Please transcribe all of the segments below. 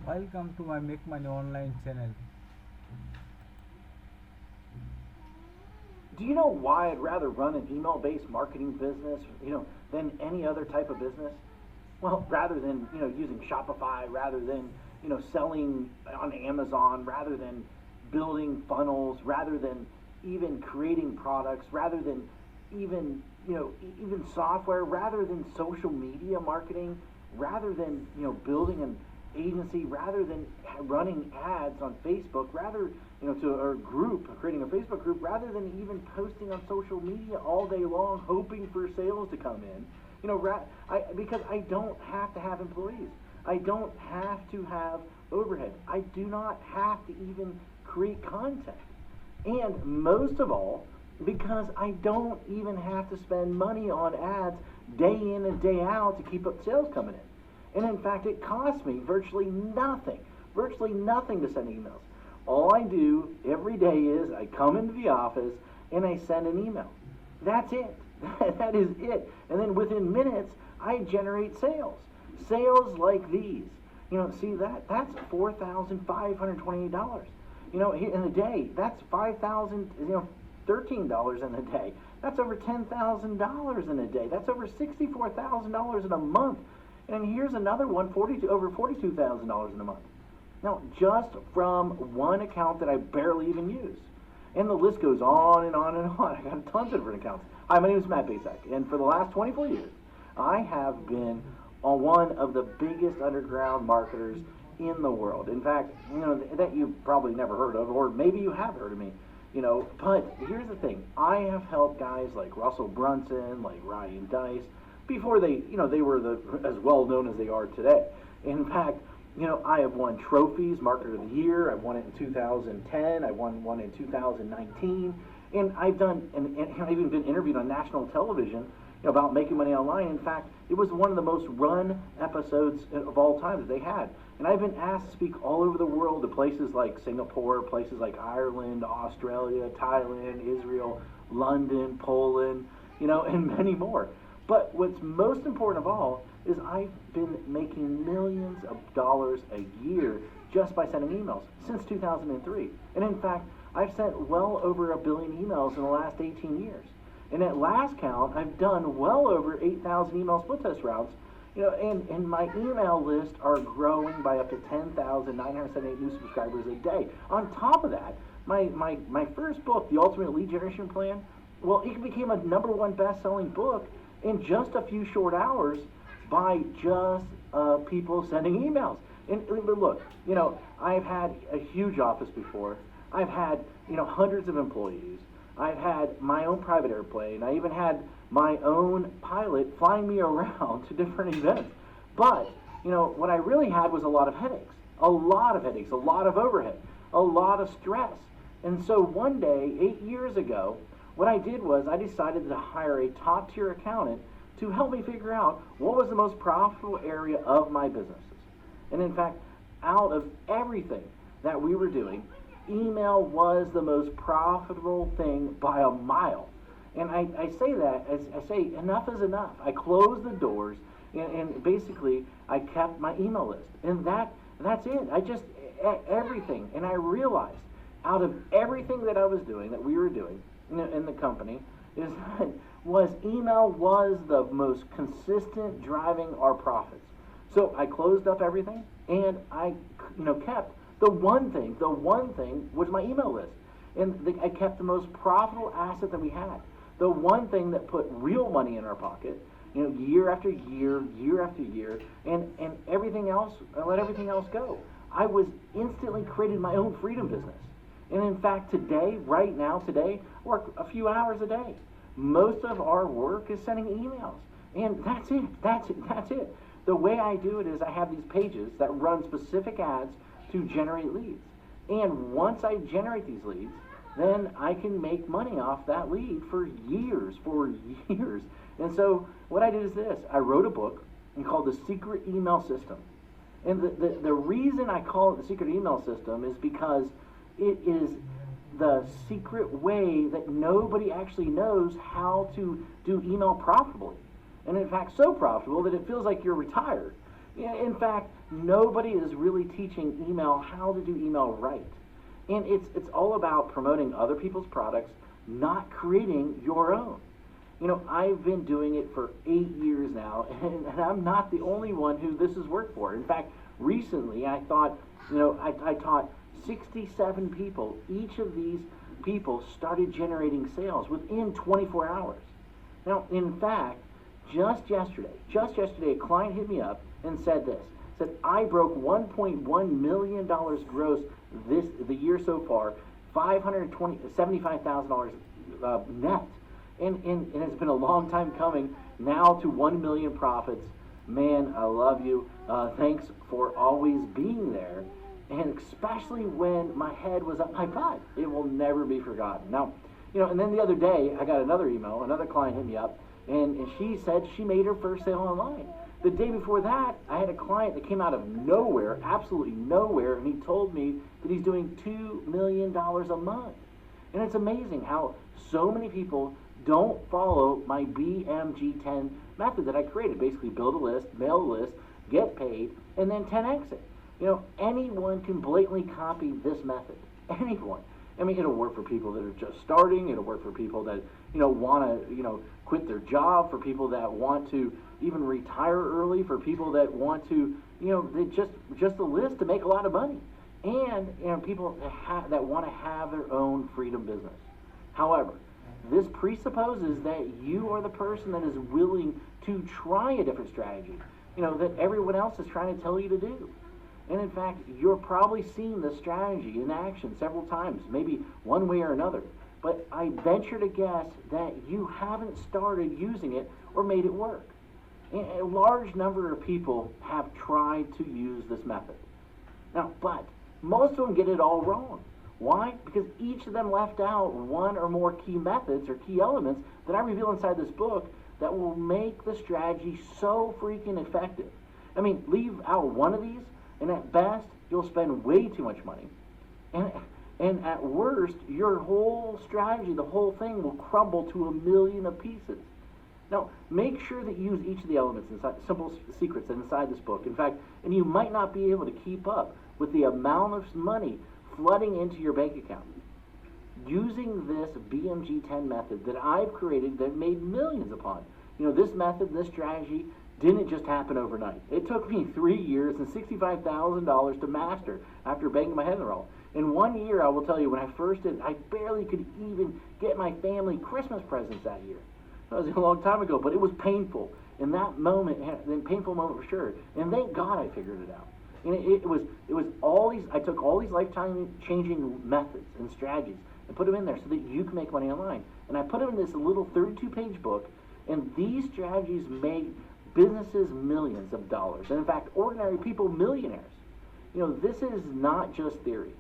Welcome to my Make Money Online channel. Do you know why I'd rather run an email-based marketing business, than any other type of business? Well, rather than, using Shopify, rather than, selling on Amazon, rather than building funnels, rather than even creating products, rather than even, even software, rather than social media marketing, rather than, building an agency, rather than running ads on Facebook, rather, to a group, creating a Facebook group, rather than even posting on social media all day long, hoping for sales to come in. Because I don't have to have employees. I don't have to have overhead. I do not have to even create content. And most of all, because I don't even have to spend money on ads day in and day out to keep up sales coming in. And in fact, it costs me virtually nothing to send emails. All I do every day is I come into the office and I send an email. That's it. That is it. And then within minutes, I generate sales. Sales like these. See that's $4,528. In a day, that's $13 in a day. That's over $10,000 in a day. That's over $64,000 in a month. And here's another one, over $42,000 in a month. Now, just from one account that I barely even use. And the list goes on and on and on. I got tons of different accounts. Hi, my name is Matt Basak, and for the last 24 years, I have been on one of the biggest underground marketers in the world. In fact, that you've probably never heard of, or maybe you have heard of me. But here's the thing. I have helped guys like Russell Brunson, like Ryan Deiss, before they were as well known as they are today. In fact, I have won trophies, Marketer of the Year. I won it in 2010. I won one in 2019. And I've even been interviewed on national television about making money online. In fact, it was one of the most run episodes of all time that they had. And I've been asked to speak all over the world to places like Singapore, places like Ireland, Australia, Thailand, Israel, London, Poland, and many more. But what's most important of all is I've been making millions of dollars a year just by sending emails since 2003. And in fact, I've sent well over 1 billion emails in the last 18 years. And at last count, I've done well over 8,000 email split test routes. And my email list are growing by up to 10,978 new subscribers a day. On top of that, my first book, The Ultimate Lead Generation Plan, well, it became a #1 best-selling book in just a few short hours by just people sending emails. And look, I've had a huge office before. I've had, hundreds of employees. I've had my own private airplane. I even had my own pilot flying me around to different events. But, what I really had was a lot of headaches, a lot of overhead, a lot of stress. And so one day, 8 years ago, what I did was I decided to hire a top-tier accountant to help me figure out what was the most profitable area of my businesses. And in fact, out of everything that we were doing, email was the most profitable thing by a mile. And I say that, as I say, enough is enough. I closed the doors, and basically I kept my email list. And that's it. I just, everything. And I realized out of everything that I was doing, that we were doing in the company, email was the most consistent driving our profits. So I closed up everything, and I kept the one thing was my email list. And I kept the most profitable asset that we had. The one thing that put real money in our pocket, year after year, and everything else, I let everything else go. I was instantly created my own freedom business. And in fact, today, I work a few hours a day. Most of our work is sending emails. And that's it. The way I do it is I have these pages that run specific ads to generate leads. And once I generate these leads, then I can make money off that lead for years. And so what I did is this. I wrote a book called The Secret Email System. And the reason I call it The Secret Email System is because it is the secret way that nobody actually knows how to do email profitably. And in fact, so profitable that it feels like you're retired. In fact, nobody is really teaching email how to do email right. And it's all about promoting other people's products, not creating your own. You know, I've been doing it for 8 years now, and I'm not the only one who this has worked for. In fact, recently I thought, I taught 67 people. Each of these people started generating sales within 24 hours. Now, in fact, just yesterday, a client hit me up and said this. Said, I broke $1.1 million gross the year so far, $75,000 net. And it's been a long time coming now to 1 million profits. Man, I love you. Thanks for always being there. And especially when my head was up my butt. It will never be forgotten. Now, and then the other day, I got another email. Another client hit me up, and she said she made her first sale online. The day before that, I had a client that came out of nowhere, absolutely nowhere, and he told me that he's doing $2 million a month. And it's amazing how so many people don't follow my BMG10 method that I created. Basically, build a list, mail a list, get paid, and then 10x it. Anyone can blatantly copy this method. Anyone. I mean, it'll work for people that are just starting. It'll work for people that, want to, quit their job, for people that want to even retire early, for people that want to, they just a list to make a lot of money. And, people that want to have their own freedom business. However, this presupposes that you are the person that is willing to try a different strategy, that everyone else is trying to tell you to do. And in fact, you're probably seen this strategy in action several times, maybe one way or another. But I venture to guess that you haven't started using it or made it work. And a large number of people have tried to use this method. Now, but most of them get it all wrong. Why? Because each of them left out one or more key methods or key elements that I reveal inside this book that will make the strategy so freaking effective. I mean, leave out one of these, and at best, you'll spend way too much money. And at worst, your whole strategy, the whole thing, will crumble to a million of pieces. Now, make sure that you use each of the elements inside, simple secrets inside this book. In fact, and you might not be able to keep up with the amount of money flooding into your bank account. Using this BMG10 method that I've created that made millions upon. This method, this strategy, didn't just happen overnight. It took me 3 years and $65,000 to master after banging my head in the wall. In 1 year, I will tell you, when I first did, I barely could even get my family Christmas presents that year. That was a long time ago, but it was painful. In that moment, a painful moment for sure. And thank God I figured it out. And it was all these, I took all these lifetime changing methods and strategies and put them in there so that you can make money online. And I put them in this little 32-page book, and these strategies made businesses millions of dollars. And in fact, ordinary people millionaires. This is not just theory.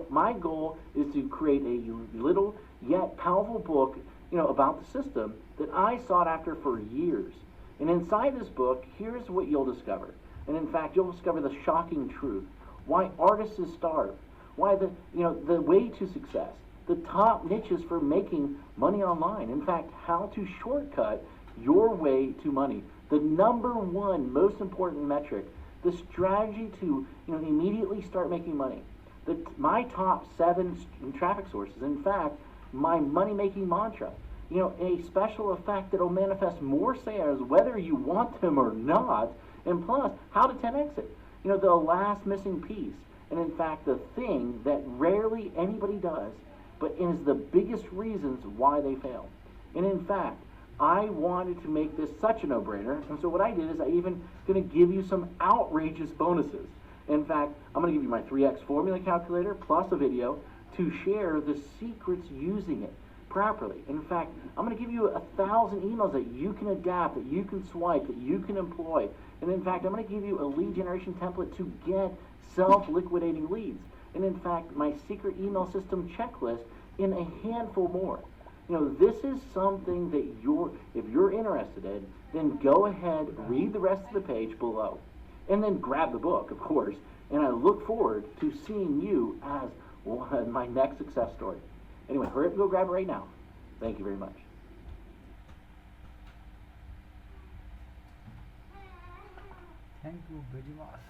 My goal is to create a little yet powerful book, about the system that I sought after for years. And inside this book, here's what you'll discover. And in fact, you'll discover the shocking truth. Why artists starve. Why the way to success. The top niches for making money online. In fact, how to shortcut your way to money. The number one most important metric. The strategy to immediately start making money. My top 7 traffic sources. In fact, my money-making mantra. A special effect that will manifest more sales whether you want them or not. And plus, how to 10x it. The last missing piece. And in fact, the thing that rarely anybody does, but is the biggest reasons why they fail. And in fact, I wanted to make this such a no-brainer. And so what I did is I even going to give you some outrageous bonuses. In fact, I'm going to give you my 3x formula calculator plus a video to share the secrets using it properly. In fact, I'm going to give you 1,000 emails that you can adapt, that you can swipe, that you can employ. And in fact, I'm going to give you a lead generation template to get self-liquidating leads. And in fact, my secret email system checklist in a handful more. This is something that if you're interested in, then go ahead, read the rest of the page below. And then grab the book, of course. And I look forward to seeing you as my next success story. Anyway, hurry up and go grab it right now. Thank you very much. Thank you very much.